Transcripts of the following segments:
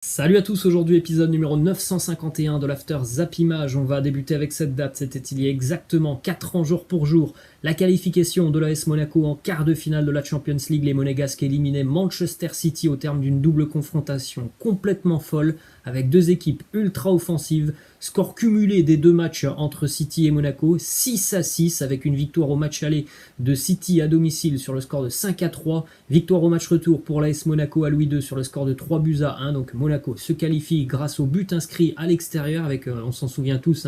Salut à tous, aujourd'hui épisode numéro 951 de l'After Zappimage. On va débuter avec cette date, c'était il y a exactement 4 ans jour pour jour. La qualification de l'AS Monaco en quart de finale de la Champions League. Les Monégasques éliminaient Manchester City au terme d'une double confrontation complètement folle avec deux équipes ultra offensives. Score cumulé des deux matchs entre City et Monaco, 6-6 avec une victoire au match aller de City à domicile sur le score de 5-3. Victoire au match retour pour l'AS Monaco à Louis II sur le score de 3-1. Donc Monaco se qualifie grâce au but inscrit à l'extérieur avec, on s'en souvient tous,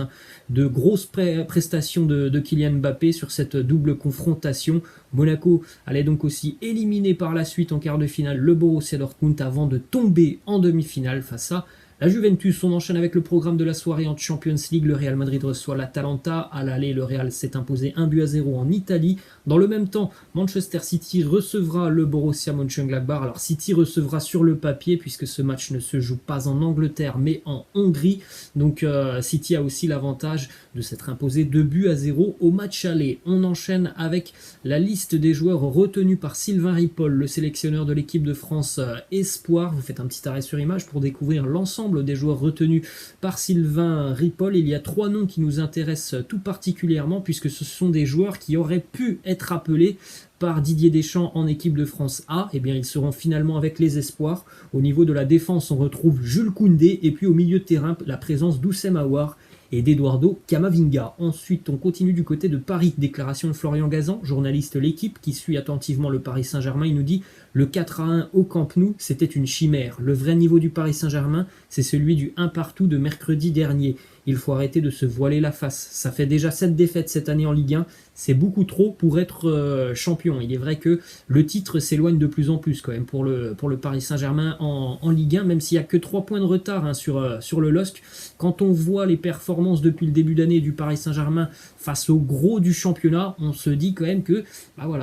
de grosses prestations de Kylian Mbappé sur cette double confrontation. Monaco allait donc aussi éliminer par la suite en quart de finale le Borussia Dortmund avant de tomber en demi-finale face à la Juventus. On enchaîne avec le programme de la soirée en Champions League. Le Real Madrid reçoit l'Atalanta. À l'aller, le Real s'est imposé 1-0 en Italie. Dans le même temps, Manchester City recevra le Borussia Mönchengladbach. Alors City recevra sur le papier puisque ce match ne se joue pas en Angleterre mais en Hongrie. Donc City a aussi l'avantage de s'être imposé 2-0 au match aller. On enchaîne avec la liste des joueurs retenus par Sylvain Ripoll, le sélectionneur de l'équipe de France Espoir. Vous faites un petit arrêt sur image pour découvrir l'ensemble des joueurs retenus par Sylvain Ripoll. Il y a 3 noms qui nous intéressent tout particulièrement puisque ce sont des joueurs qui auraient pu être appelés par Didier Deschamps en équipe de France A. Eh bien, ils seront finalement avec les espoirs. Au niveau de la défense, on retrouve Jules Koundé et puis au milieu de terrain, la présence d'Oussem Aouar et d'Eduardo Camavinga. Ensuite, on continue du côté de Paris. Déclaration de Florian Gazan, journaliste L'Équipe, qui suit attentivement le Paris Saint-Germain. Il nous dit « Le 4-1 au Camp Nou, c'était une chimère. Le vrai niveau du Paris Saint-Germain, c'est celui du 1 partout de mercredi dernier. Il faut arrêter de se voiler la face. Ça fait déjà 7 défaites cette année en Ligue 1. C'est beaucoup trop pour être champion. Il est vrai que le titre s'éloigne de plus en plus quand même pour le Paris Saint-Germain en Ligue 1, même s'il n'y a que 3 points de retard sur le LOSC. Quand on voit les performances depuis le début d'année du Paris Saint-Germain face au gros du championnat, on se dit quand même que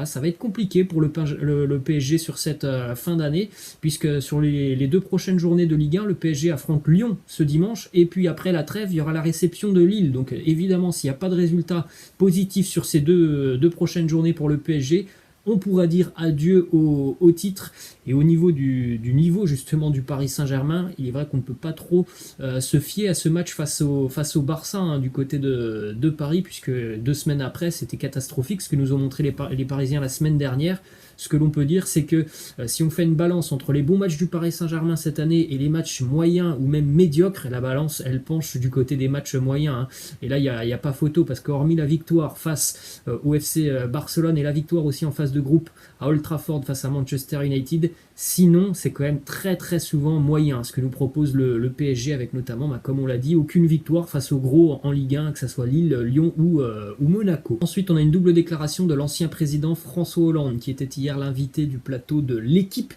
ça va être compliqué pour le PSG sur cette fin d'année, puisque sur les 2 prochaines journées de Ligue 1, le PSG affronte Lyon ce dimanche, et puis après la trêve, il y aura la réception de Lille. Donc évidemment, s'il n'y a pas de résultat positif sur ces deux prochaines journées pour le PSG, on pourra dire adieu au titre. Et au niveau du niveau justement du Paris Saint-Germain, il est vrai qu'on ne peut pas trop se fier à ce match face au Barça du côté de Paris, puisque 2 semaines après, c'était catastrophique ce que nous ont montré les Parisiens la semaine dernière. Ce que l'on peut dire, c'est que si on fait une balance entre les bons matchs du Paris Saint-Germain cette année et les matchs moyens ou même médiocres, la balance, elle penche du côté des matchs moyens. Et là, il n'y a pas photo, parce qu'hormis la victoire face au FC Barcelone et la victoire aussi en phase de groupe à Old Trafford face à Manchester United, sinon, c'est quand même très très souvent moyen ce que nous propose le PSG, avec notamment, comme on l'a dit, aucune victoire face aux gros en Ligue 1, que ce soit Lille, Lyon ou Monaco. Ensuite, on a une double déclaration de l'ancien président François Hollande, qui était hier l'invité du plateau de L'Équipe.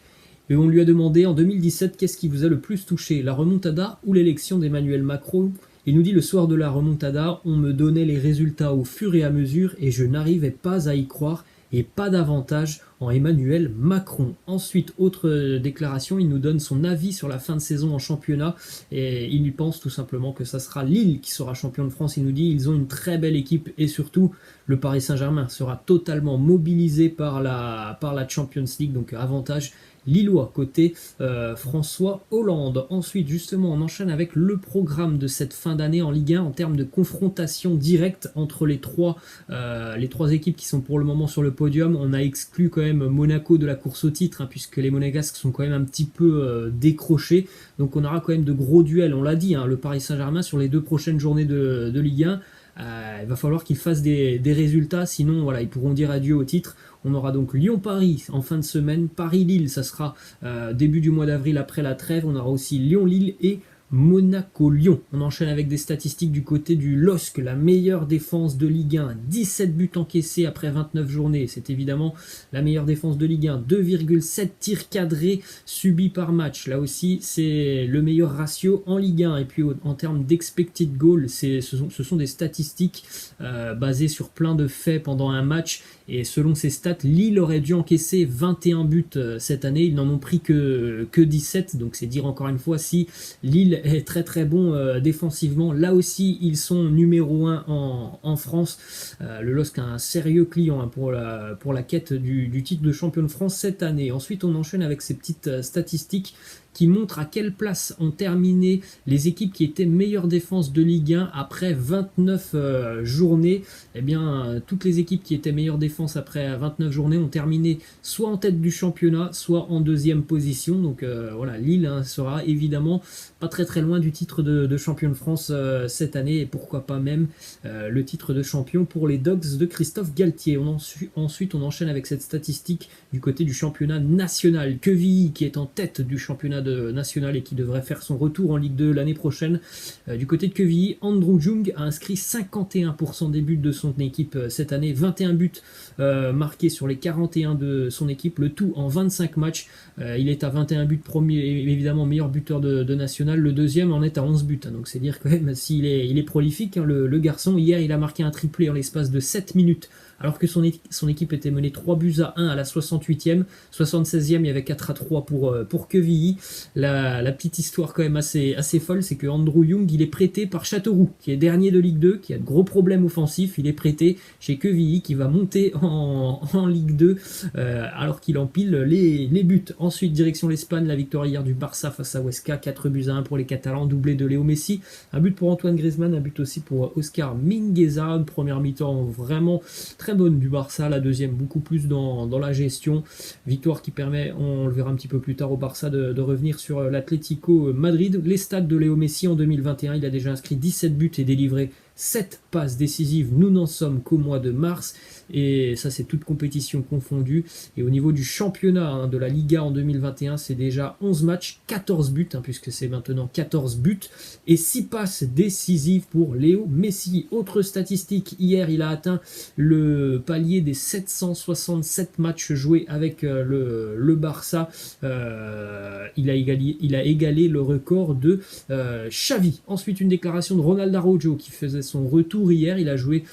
Et on lui a demandé en 2017 qu'est-ce qui vous a le plus touché, la remontada ou l'élection d'Emmanuel Macron. Il nous dit: le soir de la remontada, on me donnait les résultats au fur et à mesure et je n'arrivais pas à y croire, et pas davantage en Emmanuel Macron. Ensuite, autre déclaration, il nous donne son avis sur la fin de saison en championnat, et il lui pense tout simplement que ça sera Lille qui sera champion de France. Il nous dit: ils ont une très belle équipe et surtout le Paris Saint-Germain sera totalement mobilisé par la Champions League, donc avantage Lillois côté François Hollande. Ensuite, justement, on enchaîne avec le programme de cette fin d'année en Ligue 1 en termes de confrontation directe entre les trois équipes qui sont pour le moment sur le podium. On a exclu quand même Monaco de la course au titre, puisque les Monégasques sont quand même un petit peu décrochés. Donc on aura quand même de gros duels, on l'a dit, le Paris Saint-Germain sur les 2 prochaines journées de Ligue 1. Il va falloir qu'ils fassent des résultats, sinon ils pourront dire adieu au titre. On aura donc Lyon-Paris en fin de semaine, Paris-Lille, ça sera début du mois d'avril après la trêve. On aura aussi Lyon-Lille et Monaco-Lyon. On enchaîne avec des statistiques du côté du LOSC, la meilleure défense de Ligue 1, 17 buts encaissés après 29 journées, c'est évidemment la meilleure défense de Ligue 1, 2,7 tirs cadrés subis par match, là aussi c'est le meilleur ratio en Ligue 1. Et puis en termes d'expected goal, ce sont des statistiques basées sur plein de faits pendant un match, et selon ces stats, Lille aurait dû encaisser 21 buts cette année, ils n'en ont pris que 17, donc c'est dire encore une fois si Lille est très très bon défensivement. Là aussi, ils sont numéro 1 en France. Le LOSC a un sérieux client pour la quête du titre de champion de France cette année. Ensuite, on enchaîne avec ces petites statistiques qui montre à quelle place ont terminé les équipes qui étaient meilleures défenses de Ligue 1 après 29 journées. Eh bien, toutes les équipes qui étaient meilleures défenses après 29 journées ont terminé soit en tête du championnat, soit en deuxième position. Donc voilà, Lille sera évidemment pas très loin du titre de champion de France cette année, et pourquoi pas même le titre de champion pour les Dogs de Christophe Galtier. Ensuite, on enchaîne avec cette statistique du côté du championnat national. Quevilly, qui est en tête du championnat national et qui devrait faire son retour en Ligue 2 l'année prochaine. Du côté de Quevilly, Andrew Jung a inscrit 51% des buts de son équipe cette année, 21 buts marqués sur les 41 de son équipe, le tout en 25 matchs. Il est à 21 buts, premier, évidemment meilleur buteur de national, le deuxième en est à 11 buts, donc c'est dire quand même s'il est prolifique, le garçon. Hier il a marqué un triplé en l'espace de 7 minutes, alors que son équipe était menée 3-1 à la 68e, 76e il y avait 4-3 pour Quevilly. La petite histoire quand même assez folle, c'est que Andrew Jung, il est prêté par Châteauroux, qui est dernier de Ligue 2, qui a de gros problèmes offensifs. Il est prêté chez Quevilly, qui va monter en Ligue 2 alors qu'il empile les buts. Ensuite, direction l'Espagne, la victoire hier du Barça face à Huesca, 4-1 pour les Catalans, doublé de Léo Messi, un but pour Antoine Griezmann, un but aussi pour Oscar Mingueza. Une première mi-temps vraiment très bonne du Barça, la deuxième beaucoup plus dans la gestion. Victoire qui permet, on le verra un petit peu plus tard, au Barça de revenir sur l'Atlético Madrid. Les stats de Léo Messi en 2021, il a déjà inscrit 17 buts et délivré 7 passes décisives. Nous n'en sommes qu'au mois de mars, et ça c'est toute compétition confondue. Et au niveau du championnat de la Liga en 2021, c'est déjà 11 matchs, 14 buts, puisque c'est maintenant 14 buts, et 6 passes décisives pour Léo Messi. Autre statistique, hier il a atteint le palier des 767 matchs joués avec le Barça. Il a égalé le record de Xavi. Ensuite, une déclaration de Ronald Araujo qui faisait son retour hier. Il a joué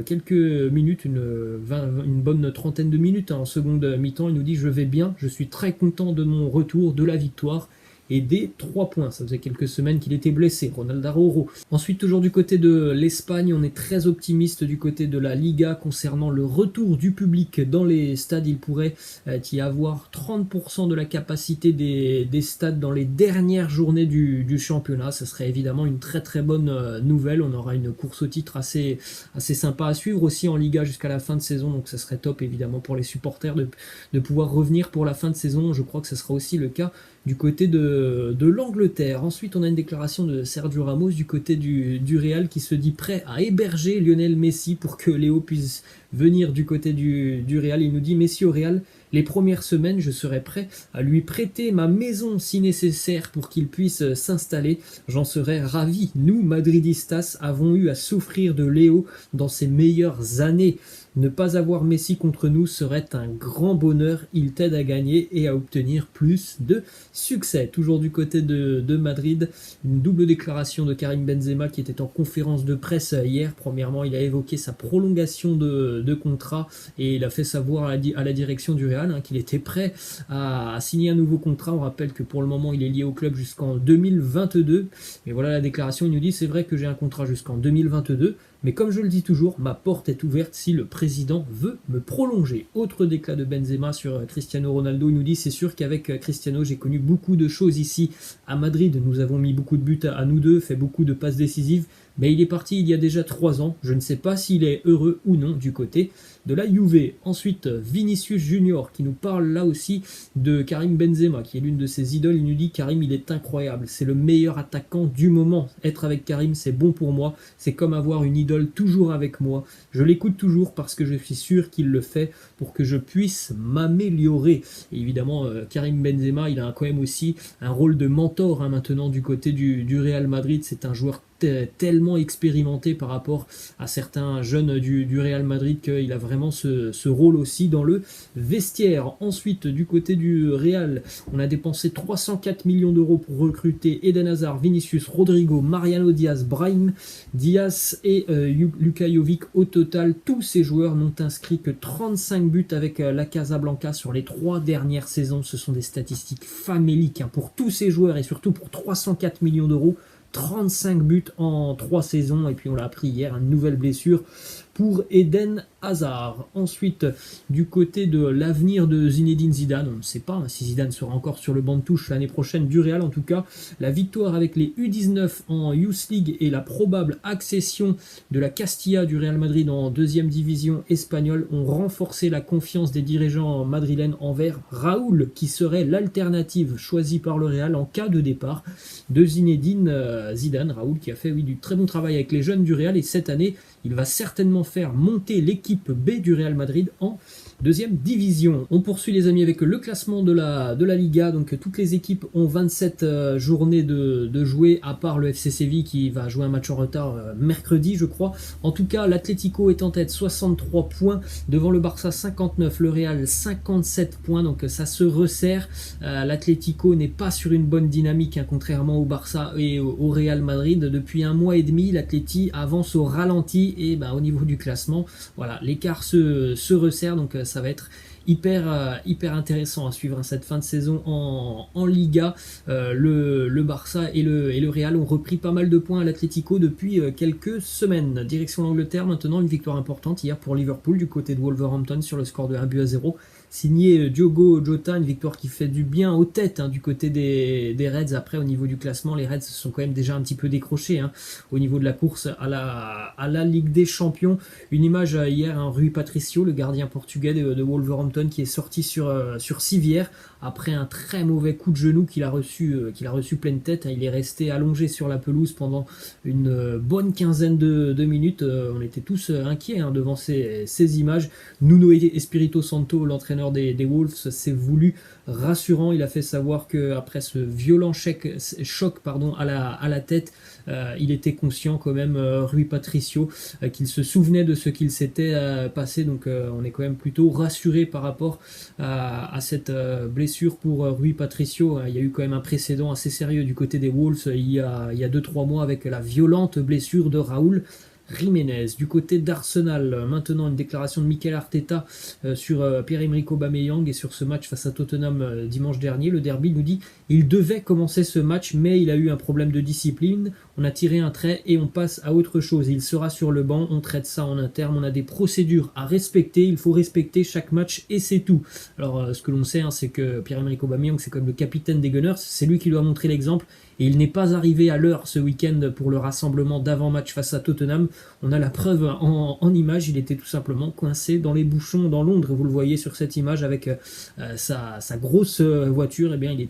quelques minutes, une bonne trentaine de minutes en seconde mi-temps. Il nous dit: je vais bien, je suis très content de mon retour, de la victoire et des 3 points. Ça faisait quelques semaines qu'il était blessé, Ronald Araujo. Ensuite, toujours du côté de l'Espagne, on est très optimiste du côté de la Liga concernant le retour du public dans les stades. Il pourrait y avoir 30% de la capacité des stades dans les dernières journées du championnat. Ça serait évidemment une très bonne nouvelle. On aura une course au titre assez sympa à suivre aussi en Liga jusqu'à la fin de saison, donc ça serait top évidemment pour les supporters de pouvoir revenir pour la fin de saison. Je crois que ce sera aussi le cas du côté de l'Angleterre. Ensuite, on a une déclaration de Sergio Ramos du côté du Real, qui se dit prêt à héberger Lionel Messi pour que Léo puisse venir du côté du Real. Il nous dit: Messi au Real, les premières semaines, je serai prêt à lui prêter ma maison si nécessaire pour qu'il puisse s'installer. J'en serais ravi. Nous, Madridistas, avons eu à souffrir de Léo dans ses meilleures années. Ne pas avoir Messi contre nous serait un grand bonheur. Il t'aide à gagner et à obtenir plus de succès. Toujours du côté de Madrid, une double déclaration de Karim Benzema qui était en conférence de presse hier. Premièrement, il a évoqué sa prolongation de contrat et il a fait savoir à la direction du Real qu'il était prêt à signer un nouveau contrat. On rappelle que pour le moment, il est lié au club jusqu'en 2022. Mais voilà la déclaration, il nous dit: c'est vrai que j'ai un contrat jusqu'en 2022. Mais comme je le dis toujours, ma porte est ouverte si le président veut me prolonger. Autre déclat de Benzema sur Cristiano Ronaldo, il nous dit: c'est sûr qu'avec Cristiano, j'ai connu beaucoup de choses ici à Madrid. Nous avons mis beaucoup de buts à nous deux, fait beaucoup de passes décisives. Mais il est parti il y a déjà 3 ans. Je ne sais pas s'il est heureux ou non du côté de la Juve. Ensuite, Vinicius Junior qui nous parle là aussi de Karim Benzema, qui est l'une de ses idoles. Il nous dit: Karim, il est incroyable. C'est le meilleur attaquant du moment. Être avec Karim, c'est bon pour moi. C'est comme avoir une idole toujours avec moi. Je l'écoute toujours parce que je suis sûr qu'il le fait pour que je puisse m'améliorer. Et évidemment, Karim Benzema, il a quand même aussi un rôle de mentor maintenant du côté du Real Madrid. C'est un joueur tellement expérimenté par rapport à certains jeunes du Real Madrid qu'il a vraiment ce rôle aussi dans le vestiaire. Ensuite, du côté du Real, on a dépensé 304 millions d'euros pour recruter Eden Hazard, Vinicius, Rodrigo, Mariano Diaz, Brahim Diaz et Luka Jovic. Au total, tous ces joueurs n'ont inscrit que 35 buts avec la Casablanca sur les 3 dernières saisons. Ce sont des statistiques faméliques pour tous ces joueurs et surtout pour 304 millions d'euros. 35 buts en 3 saisons, et puis on l'a appris hier, une nouvelle blessure pour Eden Hazard. Ensuite, du côté de l'avenir de Zinedine Zidane, on ne sait pas si Zidane sera encore sur le banc de touche l'année prochaine du Real. En tout cas, la victoire avec les U19 en Youth League et la probable accession de la Castilla du Real Madrid en deuxième division espagnole ont renforcé la confiance des dirigeants madrilènes envers Raoul, qui serait l'alternative choisie par le Real en cas de départ de Zinedine Zidane. Raoul qui a fait du très bon travail avec les jeunes du Real, et cette année, il va certainement faire monter l'équipe B du Real Madrid en deuxième division. On poursuit les amis avec le classement de la Liga. Donc toutes les équipes ont 27 journées de jouer, à part le FC Séville qui va jouer un match en retard mercredi je crois. En tout cas, l'Atlético est en tête, 63 points, devant le Barça 59, le Real 57 points, donc ça se resserre. L'Atlético n'est pas sur une bonne dynamique, contrairement au Barça et au Real Madrid. Depuis un mois et demi, l'Atleti avance au ralenti, et au niveau du classement, voilà, l'écart se resserre, donc ça va être hyper intéressant à suivre cette fin de saison en Liga. Le Barça et le Real ont repris pas mal de points à l'Atlético depuis quelques semaines. Direction l'Angleterre maintenant, une victoire importante hier pour Liverpool du côté de Wolverhampton sur le score de 1-0. Signé Diogo Jota, une victoire qui fait du bien aux têtes du côté des Reds. Après, au niveau du classement, les Reds se sont quand même déjà un petit peu décrochés au niveau de la course à la Ligue des Champions. Une image hier, Rui Patricio, le gardien portugais de Wolverhampton, qui est sorti sur civière après un très mauvais coup de genou qu'il a reçu pleine tête. Il est resté allongé sur la pelouse pendant une bonne quinzaine de minutes. On était tous inquiets devant ces images. Nuno Espirito Santo, l'entraîneur des Wolves, s'est voulu rassurant. Il a fait savoir qu'après ce violent choc à la tête, il était conscient quand même, Rui Patricio, qu'il se souvenait de ce qu'il s'était passé. Donc on est quand même plutôt rassuré par rapport à cette blessure pour Rui Patricio. Il y a eu quand même un précédent assez sérieux du côté des Wolves il y a 2-3 mois avec la violente blessure de Raúl Jiménez. Du côté d'Arsenal, maintenant une déclaration de Mikel Arteta sur Pierre-Emerick Aubameyang et sur ce match face à Tottenham dimanche dernier. Le derby nous dit il devait commencer ce match, mais il a eu un problème de discipline. On a tiré un trait et on passe à autre chose. Il sera sur le banc, on traite ça en interne, on a des procédures à respecter, il faut respecter chaque match et c'est tout. Alors ce que l'on sait, c'est que Pierre-Emerick Aubameyang, c'est comme le capitaine des Gunners, c'est lui qui doit montrer l'exemple. Et il n'est pas arrivé à l'heure ce week-end pour le rassemblement d'avant-match face à Tottenham. On a la preuve en image, il était tout simplement coincé dans les bouchons dans Londres. Vous le voyez sur cette image avec sa grosse voiture. Eh bien, il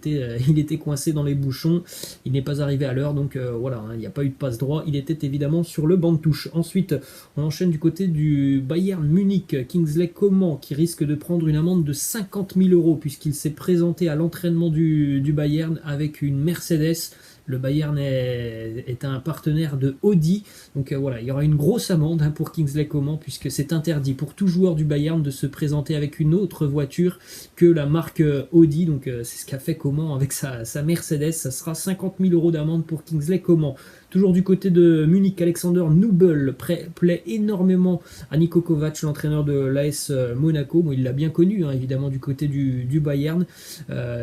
était coincé dans les bouchons. Il n'est pas arrivé à l'heure, donc voilà, il n'y a pas eu de passe droit. Il était évidemment sur le banc de touche. Ensuite, on enchaîne du côté du Bayern Munich. Kingsley Coman qui risque de prendre une amende de 50 000 € puisqu'il s'est présenté à l'entraînement du Bayern avec une Mercedes. Le Bayern est un partenaire de Audi, donc voilà, il y aura une grosse amende pour Kingsley Coman puisque c'est interdit pour tout joueur du Bayern de se présenter avec une autre voiture que la marque Audi, donc c'est ce qu'a fait Coman avec sa Mercedes. Ça sera 50 000 € d'amende pour Kingsley Coman. Toujours du côté de Munich, Alexander Nubel plaît énormément à Niko Kovac, l'entraîneur de l'AS Monaco. Bon, il l'a bien connu, évidemment, du côté du Bayern.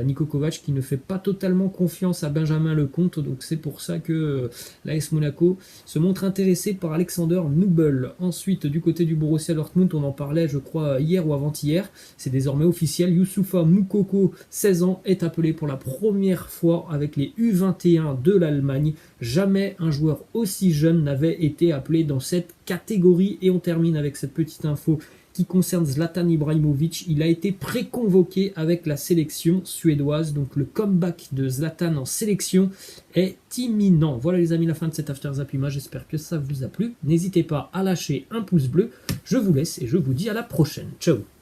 Niko Kovac qui ne fait pas totalement confiance à Benjamin Lecomte, donc c'est pour ça que l'AS Monaco se montre intéressé par Alexander Nubel. Ensuite, du côté du Borussia Dortmund, on en parlait, je crois, hier ou avant-hier. C'est désormais officiel. Youssoufa Moukoko, 16 ans, est appelé pour la première fois avec les U21 de l'Allemagne. Jamais un joueur aussi jeune n'avait été appelé dans cette catégorie. Et on termine avec cette petite info qui concerne Zlatan Ibrahimovic. Il a été préconvoqué avec la sélection suédoise. Donc le comeback de Zlatan en sélection est imminent. Voilà les amis, la fin de cet After Zappima. J'espère que ça vous a plu. N'hésitez pas à lâcher un pouce bleu. Je vous laisse et je vous dis à la prochaine. Ciao.